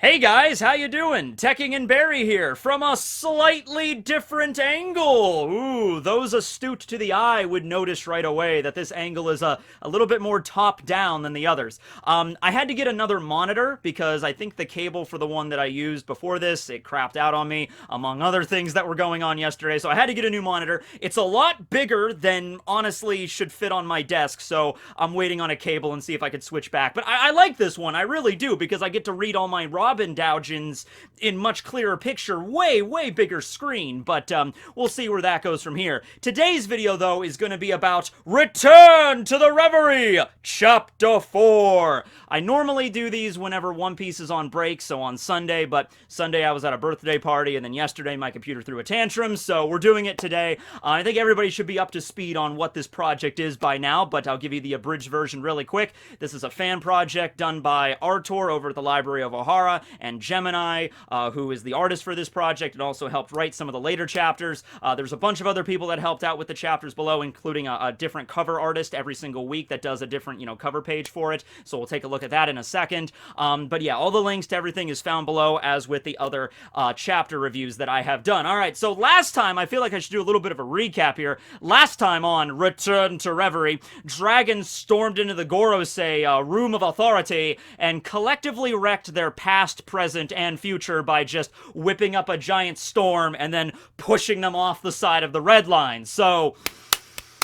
Hey guys, how you doing? Tekking and Barry here from a slightly different angle. Ooh, those astute to the eye would notice right away that this angle is a little bit more top down than the others. I had to get another monitor because I think the cable for the one that I used before this, it crapped out on me, among other things that were going on yesterday, so I had to get a new monitor. It's a lot bigger than honestly should fit on my desk, so I'm waiting on a cable and see if I could switch back. But I like this one, I really do, because I get to read all my Robin Dowgens in much clearer picture, way bigger screen, but we'll see where that goes from here. Today's video, though, is going to be about Return to the Reverie, Chapter 4. I normally do these whenever One Piece is on break, so on Sunday, but Sunday I was at a birthday party, and then yesterday my computer threw a tantrum, so we're doing it today. I think everybody should be up to speed on what this project is by now, but I'll give you the abridged version really quick. This is a fan project done by Artur over at the Library of Ohara, and Gemini, who is the artist for this project and also helped write some of the later chapters. There's a bunch of other people that helped out with the chapters below, including a different cover artist every single week that does a different, cover page for it, so we'll take a look at that in a second. But yeah, all the links to everything is found below, as with the other chapter reviews that I have done. Alright, so last time, I feel like I should do a little bit of a recap here. Last time on Return to Reverie, dragons stormed into the Gorosei Room of Authority and collectively wrecked their past, present, and future by just whipping up a giant storm and then pushing them off the side of the red line. So,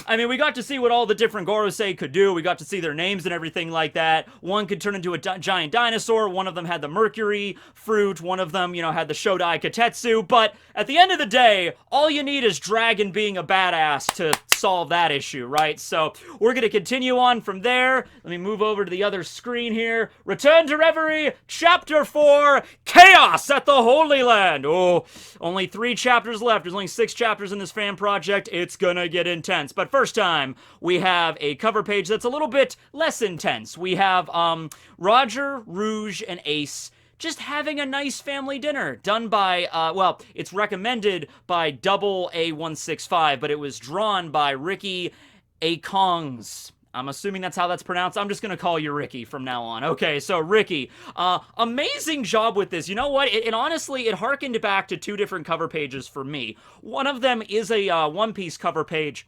I mean, we got to see what all the different Gorosei could do. We got to see their names and everything like that. One could turn into a giant dinosaur. One of them had the Mercury fruit. One of them, had the Shodai Katetsu. But at the end of the day, all you need is Dragon being a badass to solve that issue, right? So we're going to continue on from there. Let me move over to the other screen here. Return to Reverie, Chapter 4, Chaos at the Holy Land. Oh, only 3 chapters left. There's only 6 chapters in this fan project. It's gonna get intense. But first time, we have a cover page that's a little bit less intense. We have Roger, Rouge, and Ace just having a nice family dinner done by, well, it's recommended by Double A165, but it was drawn by Ricky Acongs. I'm assuming that's how that's pronounced. I'm just going to call you Ricky from now on. Okay, so Ricky, amazing job with this. You know what? And honestly, it harkened back to 2 different cover pages for me. One of them is a One Piece cover page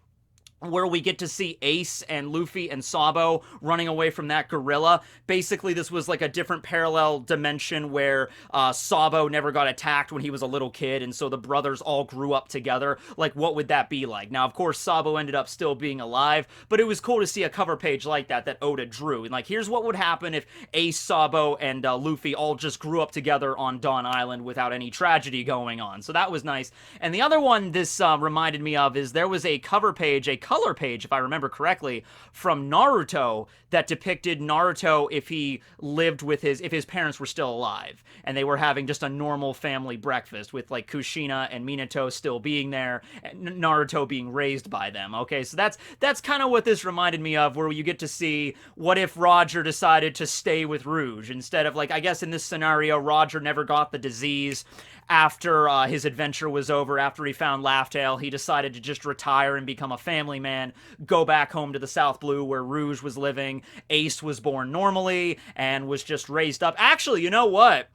where we get to see Ace and Luffy and Sabo running away from that gorilla. Basically, this was like a different parallel dimension where Sabo never got attacked when he was a little kid, and so the brothers all grew up together. Like, what would that be like? Now, of course, Sabo ended up still being alive, but it was cool to see a cover page like that Oda drew. And like, here's what would happen if Ace, Sabo, and Luffy all just grew up together on Dawn Island without any tragedy going on. So that was nice. And the other one this reminded me of is there was a cover page, a color page, if I remember correctly, from Naruto that depicted Naruto if he lived with if his parents were still alive and they were having just a normal family breakfast with like Kushina and Minato still being there and Naruto being raised by them. Okay, so that's kind of what this reminded me of, where you get to see what if Roger decided to stay with Rouge instead of, like, I guess in this scenario Roger never got the disease after his adventure was over. After he found Laugh Tale, he decided to just retire and become a family man, go back home to the South Blue where Rouge was living. Ace was born normally and was just raised up. Actually, you know what?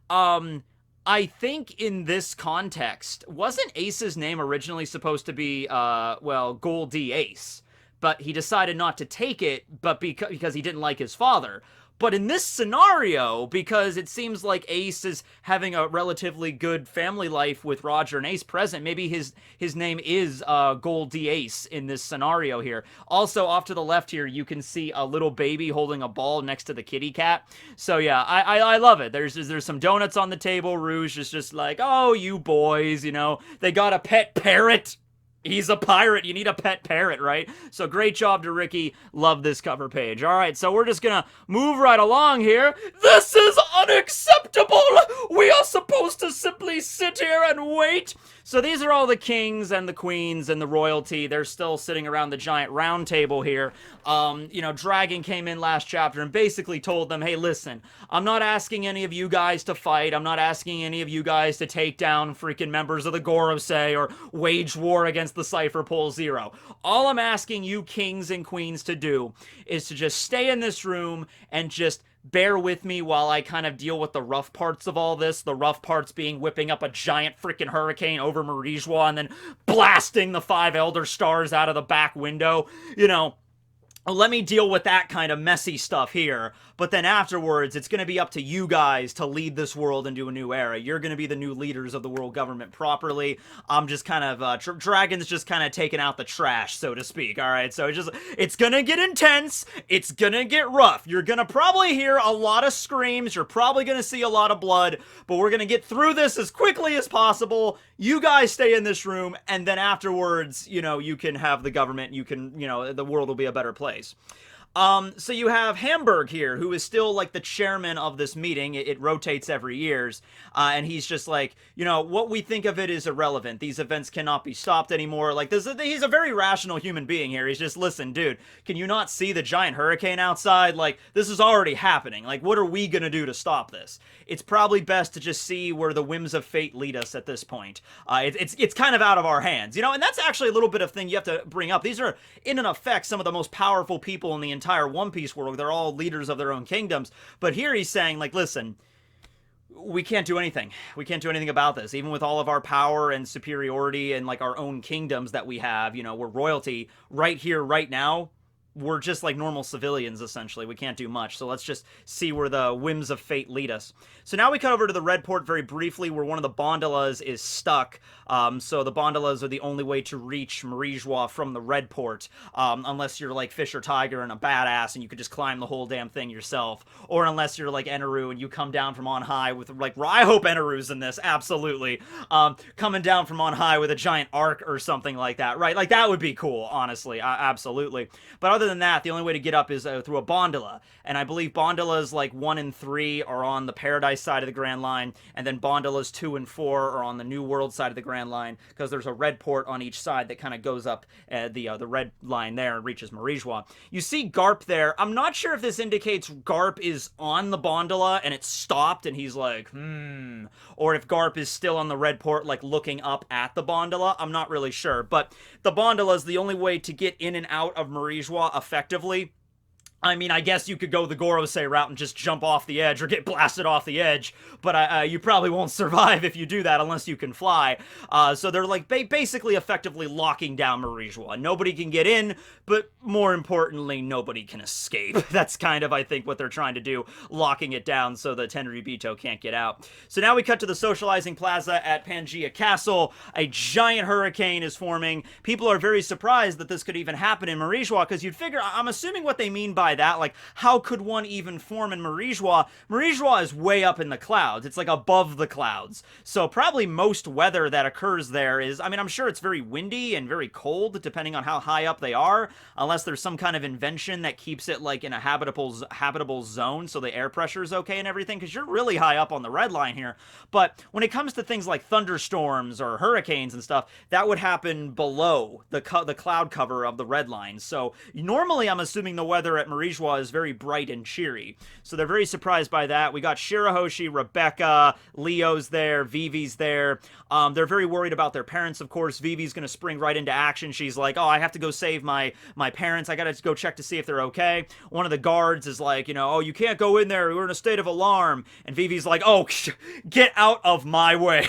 I think in this context, wasn't Ace's name originally supposed to be, well, Goldie Ace? But he decided not to take it, but because he didn't like his father. But in this scenario, because it seems like Ace is having a relatively good family life with Roger and Ace present, maybe his name is Goldie Ace in this scenario here. Also, off to the left here, you can see a little baby holding a ball next to the kitty cat. So yeah, I love it. There's some donuts on the table. Rouge is just like, oh, you boys, they got a pet parrot. He's a pirate. You need a pet parrot, right? So great job to Ricky. Love this cover page. All right, so we're just going to move right along here. This is unacceptable. We are supposed to simply sit here and wait. So these are all the kings and the queens and the royalty. They're still sitting around the giant round table here. Dragon came in last chapter and basically told them, hey, listen, I'm not asking any of you guys to fight. I'm not asking any of you guys to take down freaking members of the Gorosei or wage war against the Cypher Pole Zero. All I'm asking you kings and queens to do is to just stay in this room and just bear with me while I kind of deal with the rough parts of all this. The rough parts being whipping up a giant freaking hurricane over Marijwa and then blasting the 5 Elder Stars out of the back window. Let me deal with that kind of messy stuff here, but then afterwards, it's going to be up to you guys to lead this world into a new era. You're going to be the new leaders of the world government properly. I'm just kind of, Dragon's just kind of taking out the trash, so to speak, alright? So it's going to get intense, it's going to get rough. You're going to probably hear a lot of screams, you're probably going to see a lot of blood, but we're going to get through this as quickly as possible. You guys stay in this room, and then afterwards, you can have the government, the world will be a better place. So you have Hamburg here, who is still, like, the chairman of this meeting. It rotates every years, and he's just like, what we think of it is irrelevant. These events cannot be stopped anymore. Like, he's a very rational human being here. He's just, listen, dude, can you not see the giant hurricane outside? Like, this is already happening. Like, what are we gonna do to stop this? It's probably best to just see where the whims of fate lead us at this point. It's kind of out of our hands, and that's actually a little bit of thing you have to bring up. These are, in effect, some of the most powerful people in the entire One Piece world. They're all leaders of their own kingdoms. But here he's saying, like, listen, we can't do anything. We can't do anything about this. Even with all of our power and superiority and, like, our own kingdoms that we have, we're royalty right here, right now. We're just like normal civilians, essentially. We can't do much. So let's just see where the whims of fate lead us. So now we cut over to the Red Port very briefly, where one of the Bondolas is stuck. So the Bondolas are the only way to reach Marijwa from the Red Port, unless you're like Fisher Tiger and a badass and you could just climb the whole damn thing yourself. Or unless you're like Eneru and you come down from on high with, like, I hope Eneru's in this, absolutely. Coming down from on high with a giant arc or something like that, right? Like, that would be cool, honestly, absolutely. But other than that, the only way to get up is through a Bondola. And I believe Bondolas, like, 1 and 3 are on the Paradise side of the Grand Line, and then Bondolas 2 and 4 are on the New World side of the Grand Line, because there's a red port on each side that kind of goes up the red line there and reaches Marijwa. You see Garp there. I'm not sure if this indicates Garp is on the Bondola and it's stopped and he's like, or if Garp is still on the red port, like, looking up at the Bondola. I'm not really sure, but the Bondola is the only way to get in and out of Marijwa effectively. I mean, I guess you could go the Gorosei route and just jump off the edge or get blasted off the edge, but you probably won't survive if you do that unless you can fly. So they're, like, basically effectively locking down Marijwa. Nobody can get in, but more importantly, nobody can escape. That's kind of, I think, what they're trying to do, locking it down so the Tenryubito can't get out. So now we cut to the socializing plaza at Pangaea Castle. A giant hurricane is forming. People are very surprised that this could even happen in Marijwa, because you'd figure, I'm assuming what they mean by that, like, how could one even form in Marijwa? Marijwa is way up in the clouds. It's like above the clouds. So probably most weather that occurs there is, I mean, I'm sure it's very windy and very cold, depending on how high up they are, unless there's some kind of invention that keeps it, like, in a habitable zone, so the air pressure is okay and everything, because you're really high up on the red line here. But when it comes to things like thunderstorms or hurricanes and stuff, that would happen below the cloud cover of the red line. So normally I'm assuming the weather at Marijwa is very bright and cheery. So they're very surprised by that. We got Shirahoshi, Rebecca, Leo's there, Vivi's there. They're very worried about their parents, of course. Vivi's going to spring right into action. She's like, oh, I have to go save my parents. I got to go check to see if they're okay. One of the guards is like, oh, you can't go in there. We're in a state of alarm. And Vivi's like, oh, get out of my way.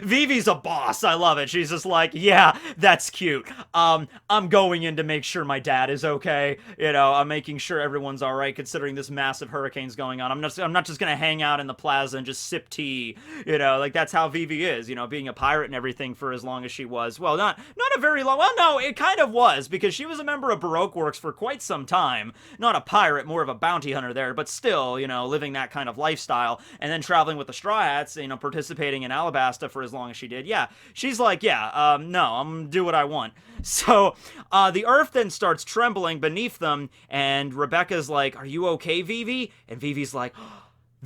Vivi's a boss. I love it. She's just like, yeah, that's cute. I'm going in to make sure my dad is okay. I'm making sure everyone's all right, considering this massive hurricane's going on. I'm not just gonna hang out in the plaza and just sip tea. Like, that's how Vivi is. Being a pirate and everything for as long as she was. Well, not a very long. Well, no, it kind of was, because she was a member of Baroque Works for quite some time. Not a pirate, more of a bounty hunter there, but still, living that kind of lifestyle, and then traveling with the Straw Hats, participating in Alabasta for as long as she did. Yeah, she's like, yeah, no, I'm gonna do what I want. So the earth then starts trembling beneath them, and Rebecca's like, are you okay, Vivi? And Vivi's like,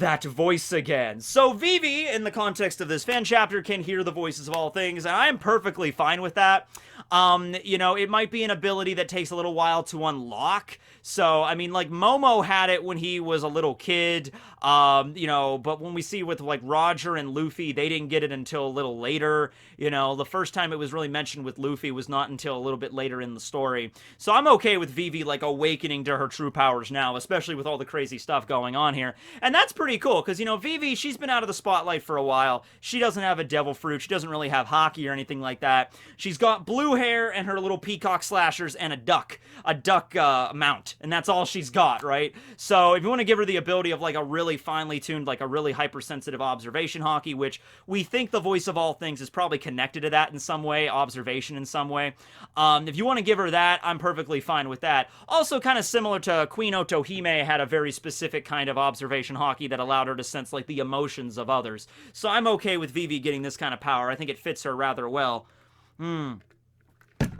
that voice again. So Vivi, in the context of this fan chapter, can hear the voices of all things, and I am perfectly fine with that. You know, it might be an ability that takes a little while to unlock. So, I mean, like, Momo had it when he was a little kid, you know, but when we see with, like, Roger and Luffy, they didn't get it until a little later. You know, the first time it was really mentioned with Luffy was not until a little bit later in the story. So I'm okay with Vivi, like, awakening to her true powers now, especially with all the crazy stuff going on here. And that's pretty cool, because, you know, Vivi, she's been out of the spotlight for a while. She doesn't have a devil fruit. She doesn't really have hockey or anything like that. She's got blue hair and her little peacock slashers and a duck mount. And that's all she's got, right? So if you want to give her the ability of, like, a really finely tuned, like, a really hypersensitive observation hockey, which we think the voice of all things is probably connected to that in some way, observation in some way. If you want to give her that, I'm perfectly fine with that. Also, kind of similar to Queen Otohime had a very specific kind of observation hockey that allowed her to sense, like, the emotions of others. So I'm okay with Vivi getting this kind of power. I think it fits her rather well.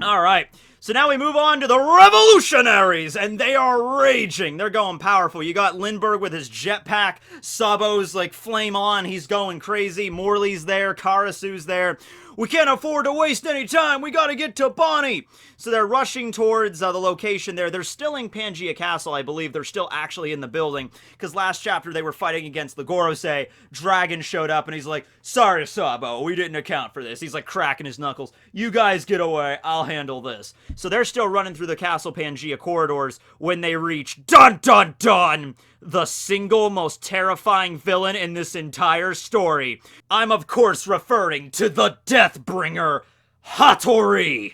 Alright, so now we move on to the Revolutionaries, and they are raging. They're going powerful. You got Lindbergh with his jetpack, Sabo's like flame on, he's going crazy, Morley's there, Karasu's there. We can't afford to waste any time, we gotta get to Bonney! So they're rushing towards the location there. They're still in Pangaea Castle, I believe. They're still actually in the building, because last chapter they were fighting against the Gorosei. Dragon showed up, and he's like, sorry, Sabo, we didn't account for this. He's like cracking his knuckles. You guys get away, I'll handle this. So they're still running through the Castle Pangaea corridors when they reach, dun dun dun, the single most terrifying villain in this entire story. I'm of course referring to the Deathbringer, Hattori!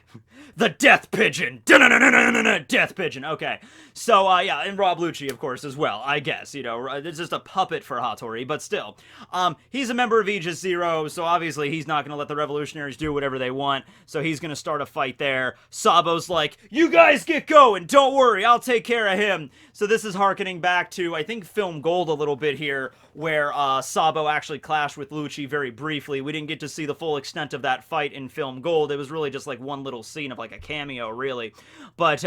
The Death Pigeon! Death Pigeon, okay. So, yeah, and Rob Lucci, of course, as well, I guess, you know, it's just a puppet for Hattori, but still. He's a member of Aegis Zero, so obviously he's not gonna let the Revolutionaries do whatever they want, so he's gonna start a fight there. Sabo's like, you guys get going, don't worry, I'll take care of him. So this is harkening back to, I think, Film Gold a little bit here, where Sabo actually clashed with Lucci very briefly. We didn't get to see the full extent of that fight in Film Gold. It was really just like one little scene of like a cameo, really. But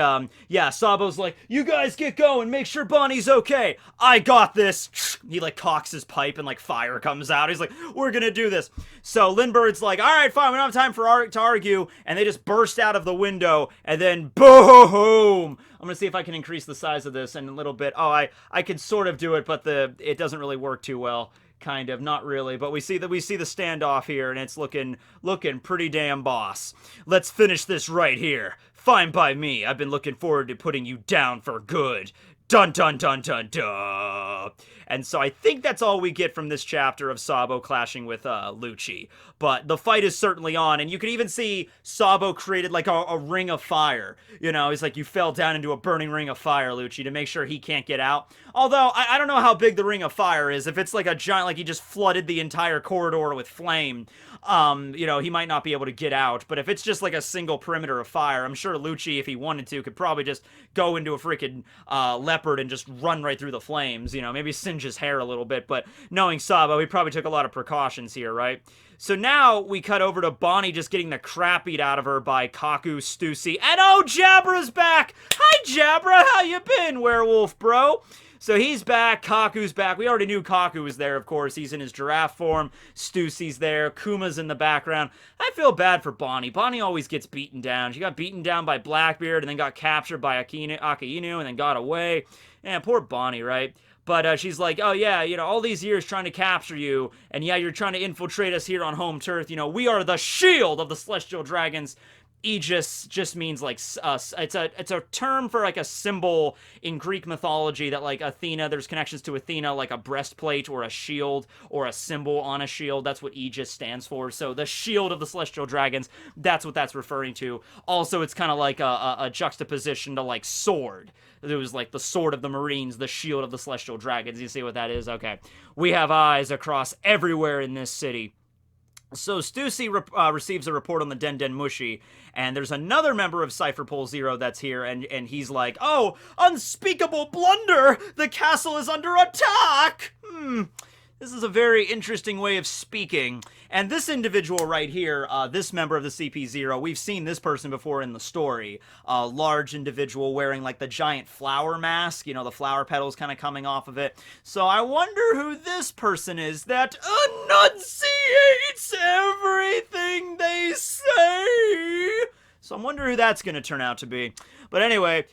yeah, Sabo's like, you guys get going, make sure Bonney's okay. I got this. He like cocks his pipe and like fire comes out. He's like, we're gonna do this. So Lindbergh's like, all right, fine, we don't have time to argue. And they just burst out of the window and then boom. I'm gonna see if I can increase the size of this in a little bit. Oh, I could sort of do it, but it doesn't really work too well. Kind of, not really, but we see the standoff here, and it's looking pretty damn boss. Let's finish this right here. Fine by me. I've been looking forward to putting you down for good. Dun dun dun dun dun. And so I think that's all we get from this chapter of Sabo clashing with Lucci. But the fight is certainly on, and you can even see Sabo created like a ring of fire. You know, he's like, you fell down into a burning ring of fire, Lucci, to make sure he can't get out. Although, I don't know how big the ring of fire is. If it's like a giant, like he just flooded the entire corridor with flame, you know, he might not be able to get out. But if it's just like a single perimeter of fire, I'm sure Lucci, if he wanted to, could probably just go into a freaking leopard and just run right through the flames, you know, maybe singe his hair a little bit. But knowing Sabo, he probably took a lot of precautions here, right? So now we cut over to Bonney just getting the crap beat out of her by Kaku, Stussy, and oh, Jabra's back! Hi, Jabra, how you been, werewolf bro? So he's back, Kaku's back. We already knew Kaku was there, of course. He's in his giraffe form. Stussy's there. Kuma's in the background. I feel bad for Bonney. Bonney always gets beaten down. She got beaten down by Blackbeard and then got captured by Akainu and then got away. Man, poor Bonney, right? But she's like, oh yeah, you know, all these years trying to capture you, and yeah, you're trying to infiltrate us here on home turf. You know, we are the shield of the Celestial Dragons. Aegis just means like it's a term for like a symbol in Greek mythology that like Athena, there's connections to Athena, like a breastplate or a shield or a symbol on a shield. That's what Aegis stands for. So the shield of the Celestial Dragons, that's what that's referring to. Also, it's kind of like a juxtaposition to like sword. It was like the sword of the Marines, the shield of the Celestial Dragons. You see what that is? Okay. We have eyes across everywhere in this city. So Stussy receives a report on the Den Den Mushi, and there's another member of Cypher Pole Zero that's here, and he's like, oh, unspeakable blunder! The castle is under attack! This is a very interesting way of speaking. And this individual right here, this member of the CP0, we've seen this person before in the story. A large individual wearing like the giant flower mask, you know, the flower petals kind of coming off of it. So I wonder who this person is that enunciates everything they say. So I wonder who that's going to turn out to be. But anyway,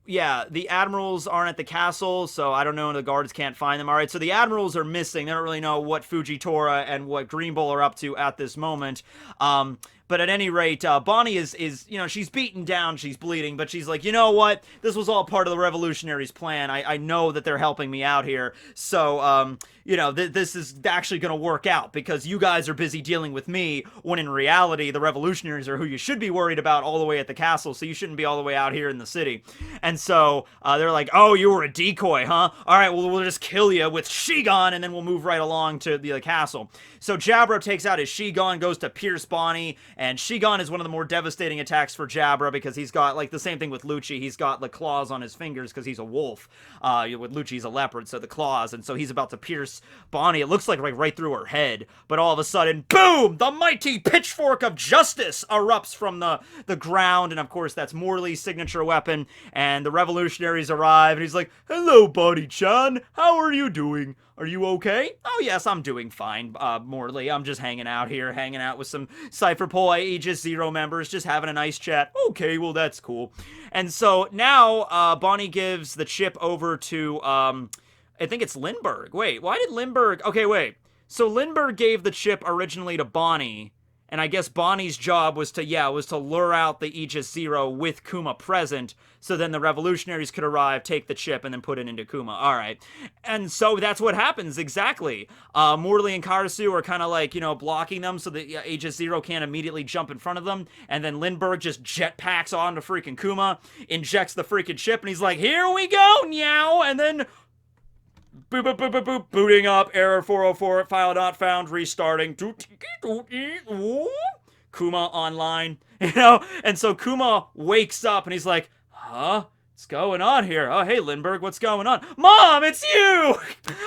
yeah, the admirals aren't at the castle, so I don't know, the guards can't find them. Alright, so the admirals are missing. They don't really know what Fujitora and what Green Bull are up to at this moment. But at any rate, Bonney is, you know, she's beaten down, she's bleeding, but she's like, you know what? This was all part of the Revolutionaries' plan. I know that they're helping me out here. So, you know, this is actually going to work out because you guys are busy dealing with me when in reality, the Revolutionaries are who you should be worried about all the way at the castle, so you shouldn't be all the way out here in the city. And so, they're like, oh, you were a decoy, huh? Alright, well, we'll just kill you with Shigon, and then we'll move right along to the castle. So Jabra takes out his Shigon, goes to pierce Bonney, and Shigon is one of the more devastating attacks for Jabra because he's got, like, the same thing with Lucci. He's got the claws on his fingers because he's a wolf. With Lucci, he's a leopard, so the claws, and so he's about to pierce Bonney. It looks like right through her head, but all of a sudden, boom! The mighty pitchfork of justice erupts from the ground, and of course, that's Morley's signature weapon, and the Revolutionaries arrive, and he's like, hello, Bonney-chan, how are you doing? Are you okay? Oh, yes, I'm doing fine, Morley. I'm just hanging out here, hanging out with some Cypher Poi Aegis Zero members, just having a nice chat. Okay, well, that's cool. And so now, Bonney gives the chip over to, I think it's Lindbergh. Wait, why did Lindbergh... Okay, wait. So Lindbergh gave the chip originally to Bonney, and I guess Bonney's job was to lure out the Aegis Zero with Kuma present, so then the Revolutionaries could arrive, take the chip, and then put it into Kuma. Alright. And so that's what happens, exactly. Morley and Karasu are kind of like, you know, blocking them so that Aegis Zero can't immediately jump in front of them, and then Lindbergh just jetpacks onto freaking Kuma, injects the freaking chip, and he's like, here we go, meow, and then... Boop, boop, boop, boop, boop, booting up, error 404, file not found, restarting, Kuma online, you know, and so Kuma wakes up and he's like, huh? What's going on here? Oh, hey, Lindbergh, what's going on? Mom, it's you!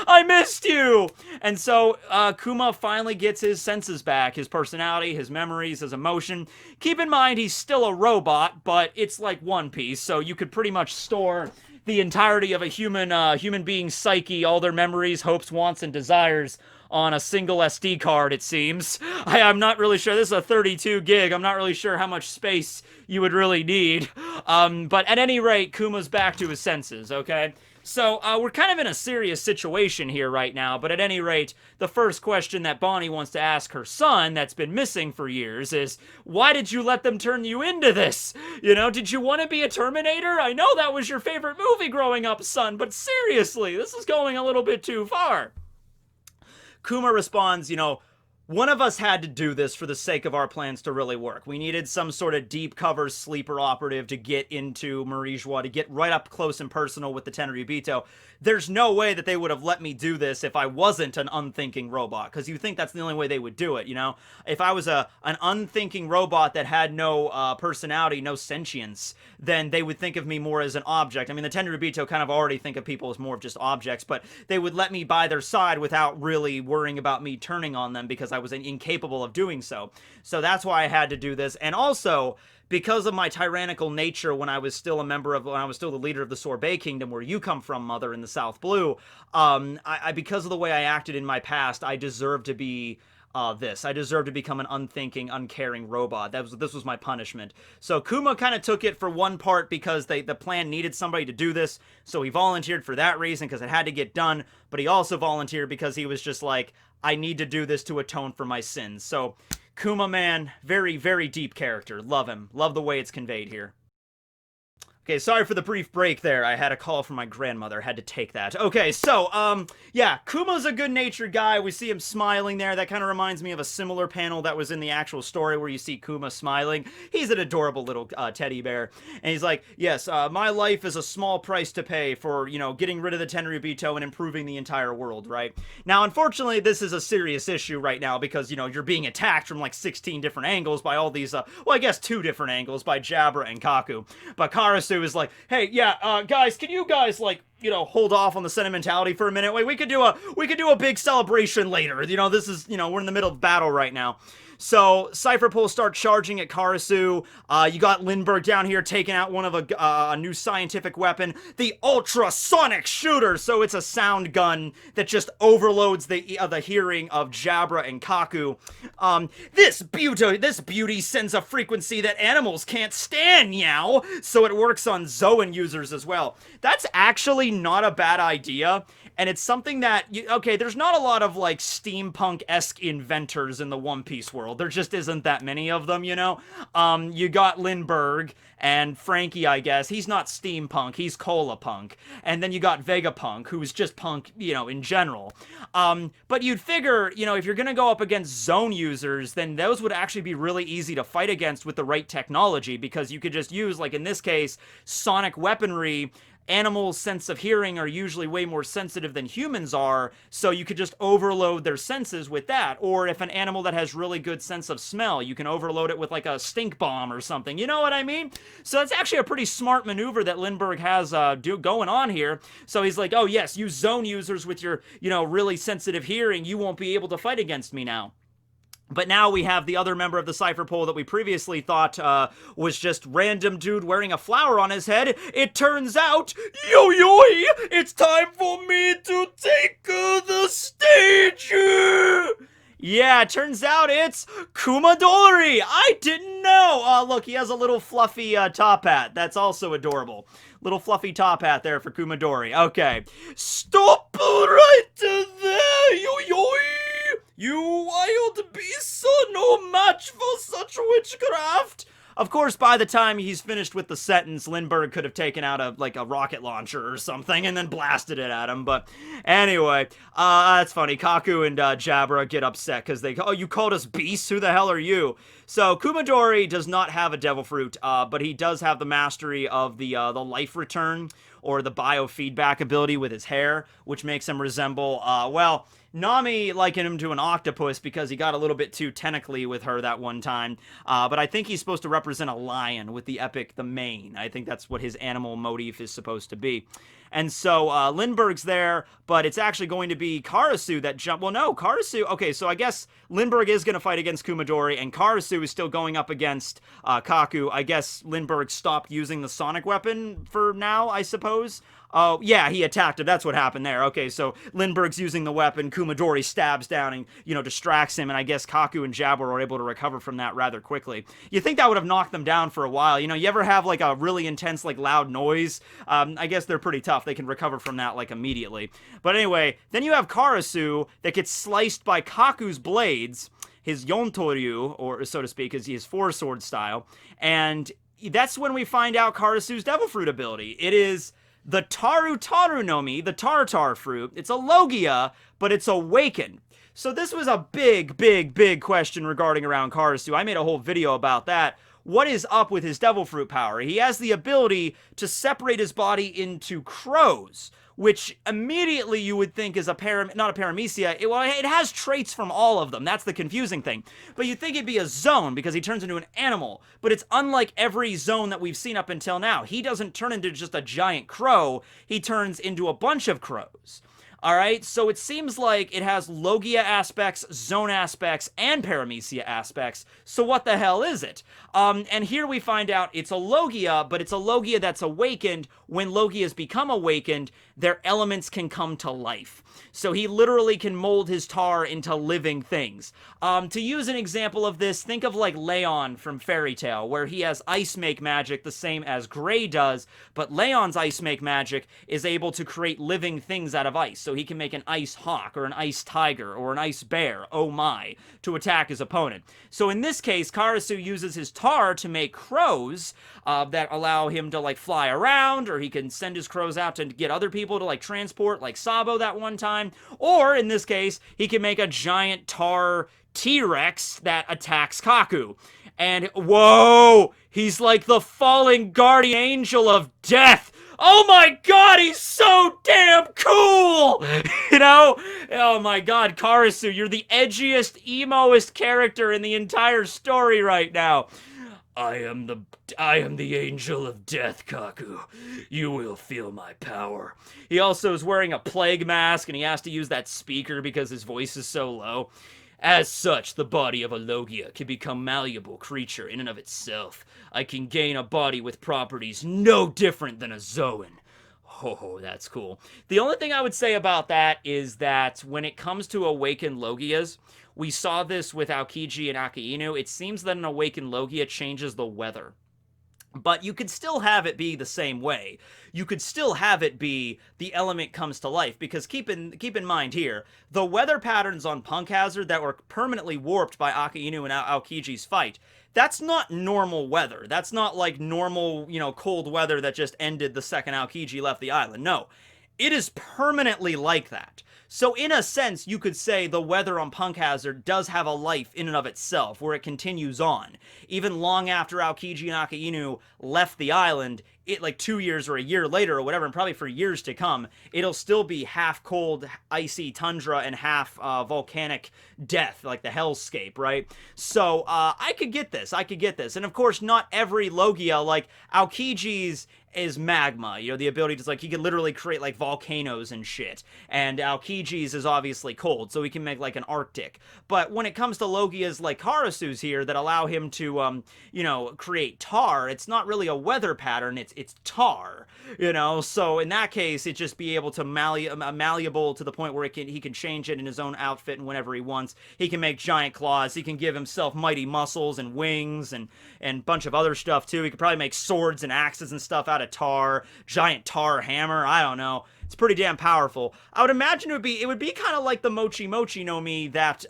I missed you! And so, Kuma finally gets his senses back, his personality, his memories, his emotion. Keep in mind, he's still a robot, but it's like One Piece, so you could pretty much store the entirety of a human being's psyche, all their memories, hopes, wants, and desires on a single SD card, it seems. I'm not really sure. This is a 32 gig. I'm not really sure how much space you would really need. But at any rate, Kuma's back to his senses, okay? So, we're kind of in a serious situation here right now, but at any rate, the first question that Bonney wants to ask her son, that's been missing for years, is, why did you let them turn you into this? You know, did you want to be a Terminator? I know that was your favorite movie growing up, son, but seriously, this is going a little bit too far. Kuma responds, you know, one of us had to do this for the sake of our plans to really work. We needed some sort of deep cover sleeper operative to get into Marie-Joie, to get right up close and personal with the Tenryubito. There's no way that they would have let me do this if I wasn't an unthinking robot, because you think that's the only way they would do it, you know? If I was an unthinking robot that had no personality, no sentience, then they would think of me more as an object. I mean, the Tenryubito kind of already think of people as more of just objects, but they would let me by their side without really worrying about me turning on them because I was incapable of doing so. So that's why I had to do this. And also, because of my tyrannical nature when I was still when I was still the leader of the Sorbet Kingdom, where you come from, Mother, in the South Blue, because of the way I acted in my past, I deserve to be this. I deserve to become an unthinking, uncaring robot. This was my punishment. So Kuma kind of took it for one part because the plan needed somebody to do this, so he volunteered for that reason because it had to get done, but he also volunteered because he was just like, I need to do this to atone for my sins. So Kuma, man, very, very deep character. Love him. Love the way it's conveyed here. Okay, sorry for the brief break there. I had a call from my grandmother. Had to take that. Okay, so, yeah, Kuma's a good-natured guy. We see him smiling there. That kind of reminds me of a similar panel that was in the actual story where you see Kuma smiling. He's an adorable little teddy bear. And he's like, yes, my life is a small price to pay for, you know, getting rid of the Tenryubito and improving the entire world, right? Now, unfortunately, this is a serious issue right now because, you know, you're being attacked from like 16 different angles by all these, well, I guess 2 different angles by Jabra and Kaku. But Karasu is like, hey, yeah, guys, can you guys, like, hold off on the sentimentality for a minute. Wait, we could do a big celebration later. This is, we're in the middle of battle right now. So Cypher Pole start charging at Karasu. You got Lindbergh down here taking out one of a new scientific weapon, the ultrasonic shooter. So it's a sound gun that just overloads the hearing of Jabra and Kaku. This beauty sends a frequency that animals can't stand, meow. So it works on Zoan users as well. That's actually not a bad idea. And it's something that, there's not a lot of, like, steampunk-esque inventors in the One Piece world. There just isn't that many of them, You got Lindbergh and Frankie, I guess. He's not steampunk, he's cola punk. And then you got Vegapunk, who's just punk, in general. But you'd figure, if you're gonna go up against zone users, then those would actually be really easy to fight against with the right technology, because you could just use, like in this case, sonic weaponry. Animals' sense of hearing are usually way more sensitive than humans are, so you could just overload their senses with that. Or if an animal that has really good sense of smell, you can overload it with like a stink bomb or something. You know what I mean? So that's actually a pretty smart maneuver that Lindbergh has going on here. So he's like, oh yes, you zone users with your, really sensitive hearing, you won't be able to fight against me now. But now we have the other member of the Cypher Pole that we previously thought was just random dude wearing a flower on his head. It turns out, it's time for me to take the stage! Yeah, it turns out it's Kumadori! I didn't know! Look, he has a little fluffy top hat. That's also adorable. Little fluffy top hat there for Kumadori. Okay. Stop right there! You wild beasts are no match for such witchcraft! Of course, by the time he's finished with the sentence, Lindbergh could have taken out a rocket launcher or something and then blasted it at him. But anyway, that's funny. Kaku and Jabra get upset because you called us beasts? Who the hell are you? So Kumadori does not have a devil fruit, but he does have the mastery of the life return or the biofeedback ability with his hair, which makes him resemble, Nami likened him to an octopus because he got a little bit too tentacly with her that one time. But I think he's supposed to represent a lion with the epic, the mane. I think that's what his animal motif is supposed to be. And so Lindbergh's there, but it's actually going to be Karasu that Karasu. Okay, so I guess Lindbergh is going to fight against Kumadori, and Karasu is still going up against Kaku. I guess Lindbergh stopped using the sonic weapon for now, I suppose. Oh, yeah, he attacked him. That's what happened there. Okay, so Lindbergh's using the weapon. Kumadori stabs down and, distracts him. And I guess Kaku and Jabra are able to recover from that rather quickly. You think that would have knocked them down for a while. You ever have, like, a really intense, like, loud noise? I guess they're pretty tough. They can recover from that, like, immediately. But anyway, then you have Karasu that gets sliced by Kaku's blades, his Yontoryu, or so to speak, his four-sword style. And that's when we find out Karasu's devil fruit ability. It is the Taru no Mi, the Tartar fruit. It's a Logia, but it's awakened. So this was a big question regarding around Karasu. I made a whole video about that. What is up with his devil fruit power? He has the ability to separate his body into crows, which immediately you would think is not a paramecia. It has traits from all of them. That's the confusing thing. But you'd think it'd be a zone because he turns into an animal. But it's unlike every zone that we've seen up until now. He doesn't turn into just a giant crow. He turns into a bunch of crows. Alright, so it seems like it has Logia aspects, zone aspects, and paramecia aspects. So what the hell is it? And here we find out it's a Logia, but it's a Logia that's awakened. When Logias become awakened, their elements can come to life. So he literally can mold his tar into living things. To use an example of this, think of like Leon from Fairy Tail, where he has ice make magic the same as Gray does, but Leon's ice make magic is able to create living things out of ice. So he can make an ice hawk, or an ice tiger, or an ice bear, oh my, to attack his opponent. So in this case, Karasu uses his tar to make crows that allow him to like fly around, or he can send his crows out to get other people to like transport, like Sabo that one time. Or, in this case, he can make a giant tar T-Rex that attacks Kaku. And, whoa! He's like the fallen guardian angel of death! Oh my god, he's so damn cool! Oh my god, Karasu, you're the edgiest, emoest character in the entire story right now. I am the angel of death, Kaku. You will feel my power. He also is wearing a plague mask, and he has to use that speaker because his voice is so low. As such, the body of a Logia can become malleable creature in and of itself. I can gain a body with properties no different than a Zoan. Oh, that's cool. The only thing I would say about that is that when it comes to awakened Logias, we saw this with Aokiji and Akainu. It seems that an awakened Logia changes the weather. But you could still have it be the same way. You could still have it be the element comes to life, because keep in mind here, the weather patterns on Punk Hazard that were permanently warped by Akainu and Aokiji's fight, that's not normal weather. That's not like normal, cold weather that just ended the second Aokiji left the island. No, it is permanently like that. So in a sense, you could say the weather on Punk Hazard does have a life in and of itself, where it continues on. Even long after Aokiji and Akainu left the island, it like 2 years or a year later or whatever, and probably for years to come, it'll still be half cold, icy tundra and half volcanic death, like the hellscape, right? So I could get this. And of course, not every Logia, like Aokiji's is magma, the ability to, like, he can literally create, like, volcanoes and shit, and Aokiji's is obviously cold, so he can make, like, an Arctic, but when it comes to Logias like Karasu's here, that allow him to, create tar, it's not really a weather pattern, it's tar, so in that case, it just be able to malleable to the point where he can change it in his own outfit and whenever he wants. He can make giant claws, he can give himself mighty muscles and wings, and a bunch of other stuff, too. He could probably make swords and axes and stuff out of tar, giant tar hammer, I don't know. It's pretty damn powerful. I would imagine it would be kind of like the Mochi Mochi no Mi that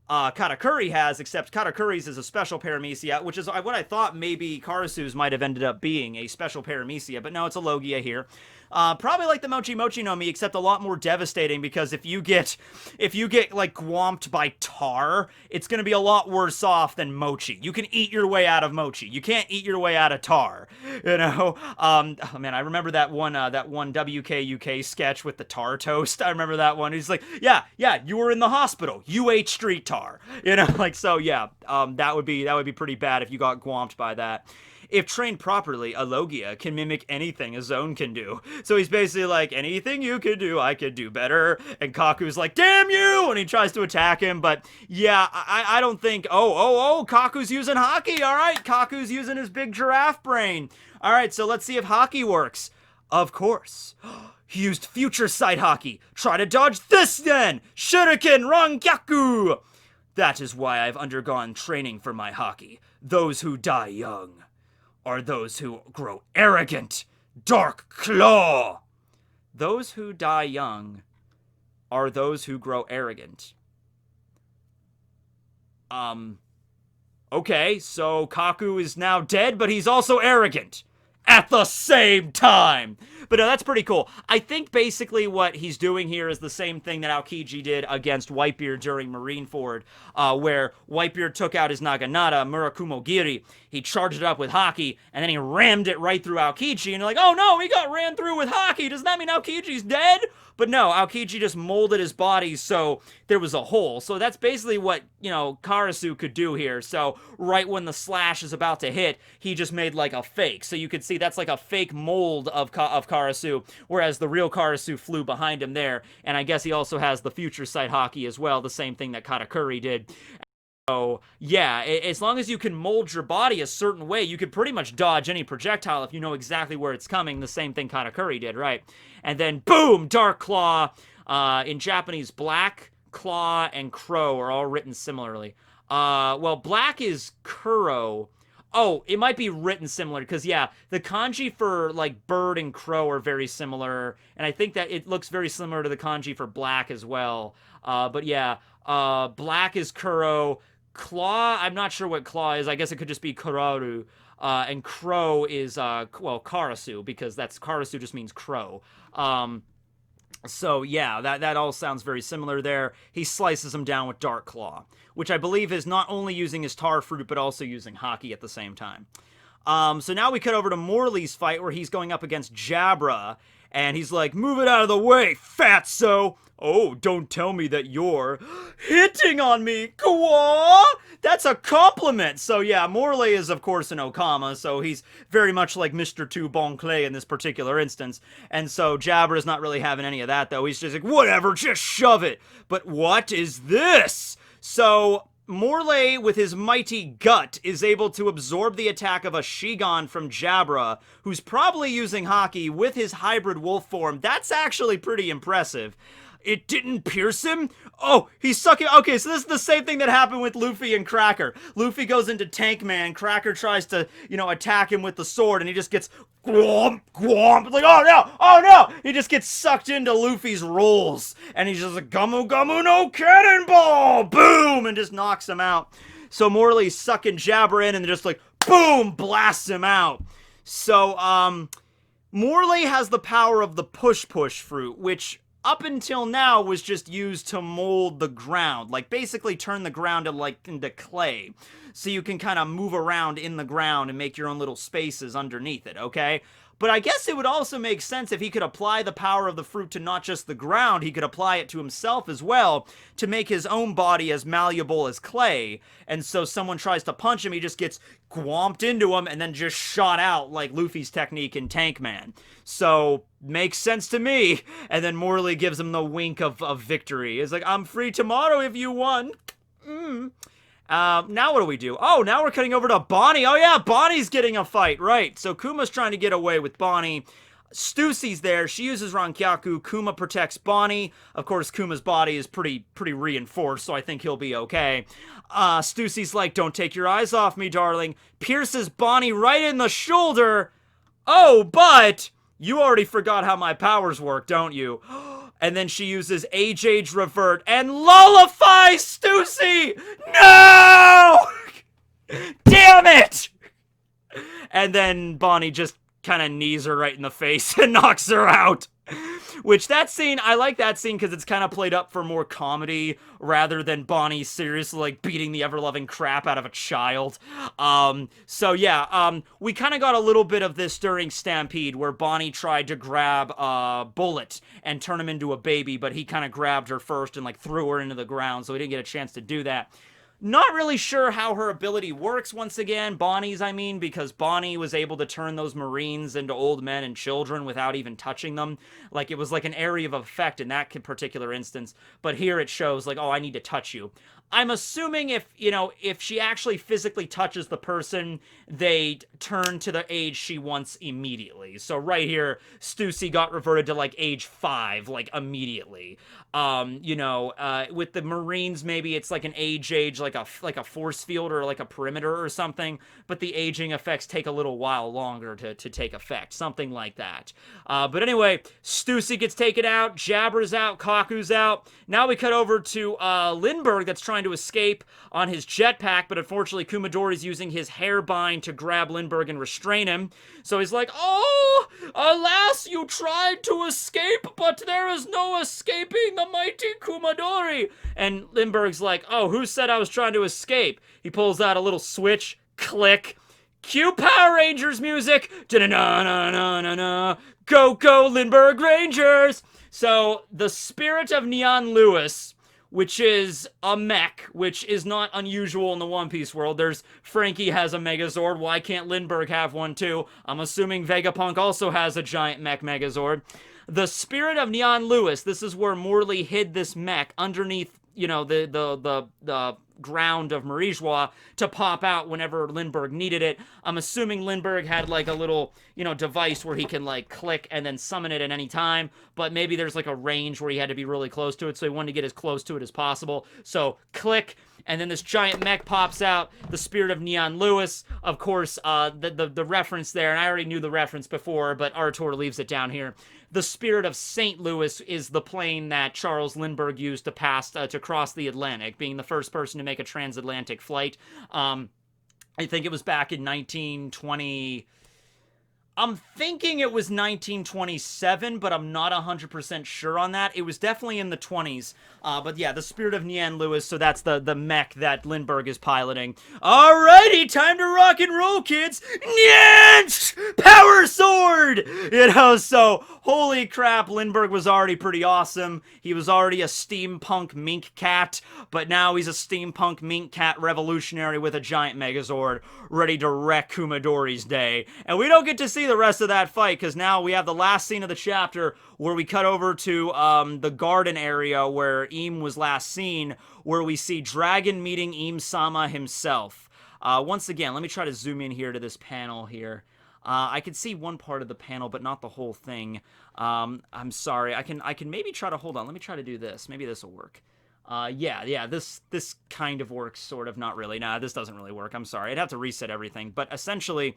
Katakuri has, except Katakuri's is a special paramecia, which is what I thought maybe Karasu's might have ended up being, a special paramecia, but no, it's a Logia here. Probably like the Mochi Mochi no Mi, except a lot more devastating, because if you get like gwomped by tar, it's gonna be a lot worse off than Mochi. You can eat your way out of Mochi. You can't eat your way out of tar. Oh man, I remember that one WK UK sketch with the tar toast. I remember that one. He's like, yeah, you were in the hospital. You ate street tar. So yeah, that would be pretty bad if you got gwomped by that. If trained properly, a Logia can mimic anything a Zone can do. So he's basically like, anything you can do, I could do better. And Kaku's like, damn you! And he tries to attack him, but yeah, I don't think, Kaku's using Haki, alright, Kaku's using his big giraffe brain. Alright, so let's see if Haki works. Of course. He used future sight Haki. Try to dodge this then! Shuriken Rangyaku! That is why I've undergone training for my Haki. Those who die young are those who grow arrogant. Dark Claw! Those who die young are those who grow arrogant. Okay, so Kaku is now dead, but he's also arrogant. At the same time! But no, that's pretty cool. I think basically what he's doing here is the same thing that Aokiji did against Whitebeard during Marineford, where Whitebeard took out his Naginata, Murakumogiri, he charged it up with Haki, and then he rammed it right through Aokiji, and you're like, oh no, he got ran through with Haki, does that mean Aokiji's dead? But no, Aokiji just molded his body so there was a hole. So that's basically what, Karasu could do here. So right when the slash is about to hit, he just made like a fake. So you could see that's like a fake mold of Karasu, whereas the real Karasu flew behind him there. And I guess he also has the future sight Haki as well, the same thing that Katakuri did. So, yeah, as long as you can mold your body a certain way, you could pretty much dodge any projectile if you know exactly where it's coming. The same thing Katakuri did, right? And then, boom, Dark Claw. In Japanese, Black, Claw, and Crow are all written similarly. Well, Black is Kuro. Oh, it might be written similar, because, yeah, the kanji for, like, bird and crow are very similar, and I think that it looks very similar to the kanji for black as well. But, yeah, Black is Kuro. Claw, I'm not sure what Claw is. I guess it could just be Kararu. And Crow is, Karasu, because Karasu just means crow. So, yeah, that all sounds very similar there. He slices him down with Dark Claw, which I believe is not only using his tar fruit, but also using Haki at the same time. So now we cut over to Morley's fight, where he's going up against Jabra, and he's like, move it out of the way, fatso! Oh, don't tell me that you're hitting on me, Kwa! That's a compliment. So yeah, Morley is of course an Okama, so he's very much like Mr. Two Bon Clay in this particular instance. And so Jabra's not really having any of that though. He's just like, whatever, just shove it. But what is this? So Morley, with his mighty gut, is able to absorb the attack of a Shigon from Jabra, who's probably using Haki with his hybrid wolf form. That's actually pretty impressive. It didn't pierce him? Oh, he's sucking. Okay, so this is the same thing that happened with Luffy and Cracker. Luffy goes into Tank Man. Cracker tries to, attack him with the sword, and he just gets glomp, glomp. It's like, oh no, oh no! He just gets sucked into Luffy's rolls, and he's just like, Gumu Gumu no Cannonball! Boom! And just knocks him out. So Morley's sucking Jabra in, and just like, boom! Blasts him out. So, Morley has the power of the push-push fruit, which up until now was just used to mold the ground, like basically turn the ground into clay, so you can kind of move around in the ground and make your own little spaces underneath it, okay? But I guess it would also make sense if he could apply the power of the fruit to not just the ground, he could apply it to himself as well, to make his own body as malleable as clay. And so someone tries to punch him, he just gets gwomped into him and then just shot out like Luffy's technique in Tank Man. So, makes sense to me. And then Morley gives him the wink of victory. It's like, I'm free tomorrow if you won. Now what do we do? Oh, now we're cutting over to Bonney. Oh yeah, Bonnie's getting a fight, right. So Kuma's trying to get away with Bonney. Stussy's there. She uses Rankyaku. Kuma protects Bonney. Of course, Kuma's body is pretty reinforced, so I think he'll be okay. Stussy's like, don't take your eyes off me, darling. Pierces Bonney right in the shoulder. Oh, but you already forgot how my powers work, don't you? And then she uses Age Revert and lullaby Stussy! No! Damn it! And then Bonney just kind of knees her right in the face and knocks her out. Which, that scene, I like that scene because it's kind of played up for more comedy rather than Bonney seriously, like, beating the ever-loving crap out of a child. So yeah, we kind of got a little bit of this during Stampede where Bonney tried to grab Bullet and turn him into a baby, but he kind of grabbed her first and, like, threw her into the ground, so he didn't get a chance to do that. Not really sure how her ability works once again, Bonnie's I mean, because Bonney was able to turn those Marines into old men and children without even touching them. Like, it was like an area of effect in that particular instance, but here it shows like, oh, I need to touch you. I'm assuming if she actually physically touches the person, they turn to the age she wants immediately. So right here, Stussy got reverted to, like, age 5, like, immediately. With the Marines, maybe it's like an age, like a force field or like a perimeter or something, but the aging effects take a little while longer to take effect. Something like that. But anyway, Stussy gets taken out, Jabra's out, Kaku's out. Now we cut over to Lindbergh that's trying to escape on his jetpack, but unfortunately Kumadori's using his hairbind to grab Lindbergh and restrain him. So he's like, oh, alas, you tried to escape, but there is no escaping the mighty Kumadori. And Lindbergh's like, oh, who said I was trying to escape? He pulls out a little switch, click, cue Power Rangers music, da-na-na-na-na-na, go, go, Lindbergh Rangers. So the spirit of Neon Lewis, which is a mech, which is not unusual in the One Piece world. Frankie has a Megazord. Why can't Lindbergh have one too? I'm assuming Vegapunk also has a giant mech Megazord. The spirit of Neon Lewis, this is where Morley hid this mech underneath, the ground of Marijois to pop out whenever Lindbergh needed it. I'm assuming Lindbergh had like a little, device where he can like click and then summon it at any time, but maybe there's like a range where he had to be really close to it, so he wanted to get as close to it as possible. So click, and then this giant mech pops out, the spirit of Neon Lewis. Of course, the reference there, and I already knew the reference before, but Artur leaves it down here. The spirit of St. Louis is the plane that Charles Lindbergh used to cross the Atlantic, being the first person to make a transatlantic flight. I think it was back in 1920. I'm thinking it was 1927, but I'm not 100% sure on that. It was definitely in the 20s. But yeah, the Spirit of Nian Lewis, so that's the mech that Lindbergh is piloting. Alrighty, time to rock and roll, kids! Nian! Power Sword! So, holy crap, Lindbergh was already pretty awesome. He was already a steampunk mink cat, but now he's a steampunk mink cat revolutionary with a giant Megazord, ready to wreck Kumadori's day. And we don't get to see the rest of that fight, because now we have the last scene of the chapter where we cut over to the garden area where Eam was last seen, where we see Dragon meeting Eam-sama himself. Once again, let me try to zoom in here to this panel here. I can see one part of the panel, but not the whole thing. I'm sorry. I can maybe try to, hold on, let me try to do this. Maybe this will work. Yeah, this kind of works, sort of, not really. Nah, this doesn't really work. I'm sorry. I'd have to reset everything. But essentially,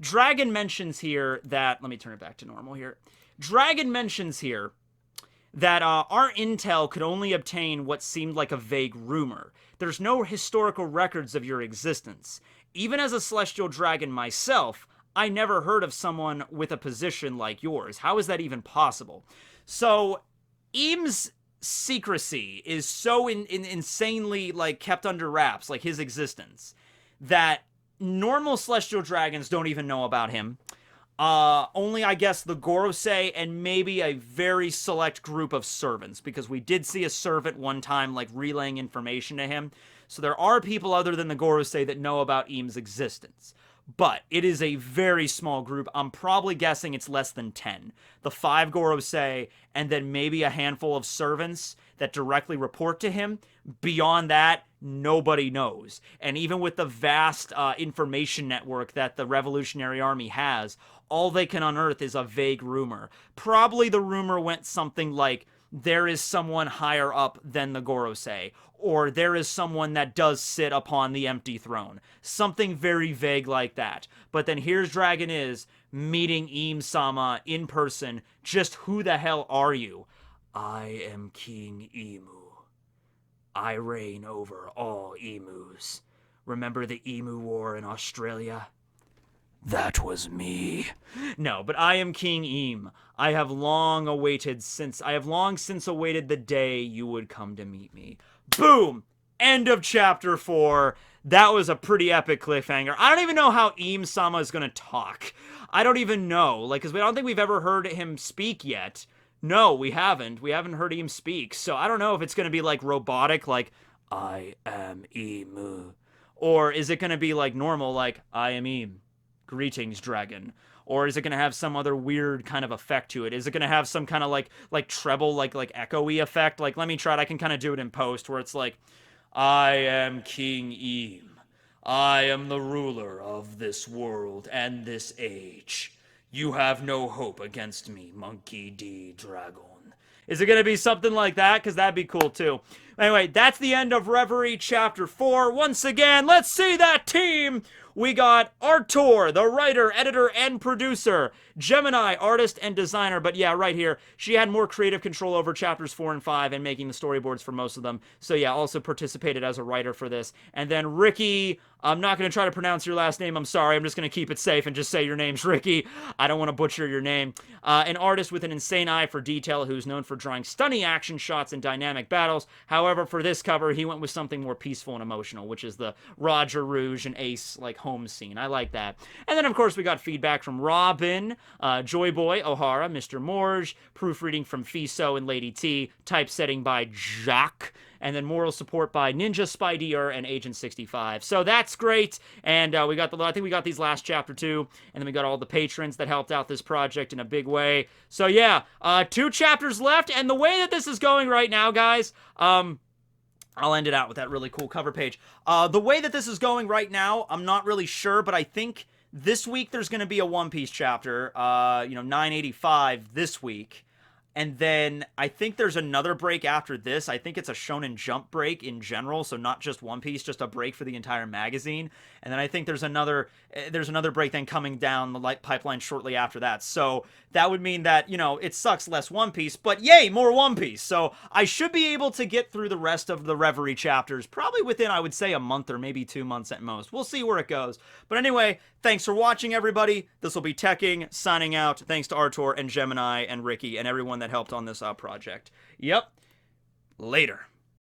Dragon mentions here that, let me turn it back to normal here. Dragon mentions here that our intel could only obtain what seemed like a vague rumor. There's no historical records of your existence. Even as a celestial dragon myself, I never heard of someone with a position like yours. How is that even possible? So, Eam's secrecy is so insanely, like, kept under wraps, like his existence, that normal celestial dragons don't even know about him. Only, I guess, the Gorosei and maybe a very select group of servants, because we did see a servant one time, like, relaying information to him. So there are people other than the Gorosei that know about Eam's existence. But it is a very small group. I'm probably guessing it's less than 10. The 5 Gorosei, and then maybe a handful of servants that directly report to him. Beyond that, nobody knows. And even with the vast information network that the Revolutionary Army has, all they can unearth is a vague rumor. Probably the rumor went something like, there is someone higher up than the Gorosei, or there is someone that does sit upon the empty throne. Something very vague like that. But then here's Dragon is meeting Eam-sama in person. Just who the hell are you? I am King Emu. I reign over all emus. Remember the Emu War in Australia? That was me. No, but I am King Eam. I have long since awaited the day you would come to meet me. Boom! End of chapter 4. That was a pretty epic cliffhanger. I don't even know how Eam-sama is gonna talk. I don't even know. Like, because I don't think we've ever heard him speak yet. No, we haven't. We haven't heard Eam speak. So I don't know if it's gonna be, like, robotic, like, I am Emu. Or is it gonna be, like, normal, like, I am Eam. Greetings, dragon. Or is it going to have some other weird kind of effect to it? Is it going to have some kind of like treble, like echoey effect? Like, let me try it. I can kind of do it in post where it's like, I am King Eam. I am the ruler of this world and this age. You have no hope against me, Monkey D. Dragon. Is it going to be something like that? Because that'd be cool, too. Anyway, that's the end of Reverie Chapter 4. Once again, let's see that team! We got Artur, the writer, editor, and producer. Gemini, artist and designer. But yeah, right here, she had more creative control over chapters 4 and 5 and making the storyboards for most of them. So yeah, also participated as a writer for this. And then Ricky, I'm not going to try to pronounce your last name. I'm sorry. I'm just going to keep it safe and just say your name's Ricky. I don't want to butcher your name. An artist with an insane eye for detail who's known for drawing stunning action shots and dynamic battles. However, for this cover, he went with something more peaceful and emotional, which is the Roger Rouge and Ace, like, home scene. I like that. And then, of course, we got feedback from Robin, Joy Boy, O'Hara, Mr. Morge, proofreading from Fiso and Lady T, typesetting by Jacques, and then moral support by Ninja Spider and Agent 65. So that's great. And I think we got these last chapter too, and then we got all the patrons that helped out this project in a big way. So yeah, 2 chapters left, and the way that this is going right now, guys, I'll end it out with that really cool cover page. The way that this is going right now, I'm not really sure, but I think this week there's going to be a One Piece chapter, 985 this week. And then I think there's another break after this. I think it's a Shonen Jump break in general, so not just One Piece, just a break for the entire magazine. And then I think there's another break then coming down the light pipeline shortly after that. So that would mean that, you know, it sucks less One Piece, but yay, more One Piece. So I should be able to get through the rest of the Reverie chapters probably within, I would say, a month or maybe 2 months at most. We'll see where it goes. But anyway, thanks for watching, everybody. This will be Tekking signing out. Thanks to Artur and Gemini and Ricky and everyone that helped on this project. Yep. Later.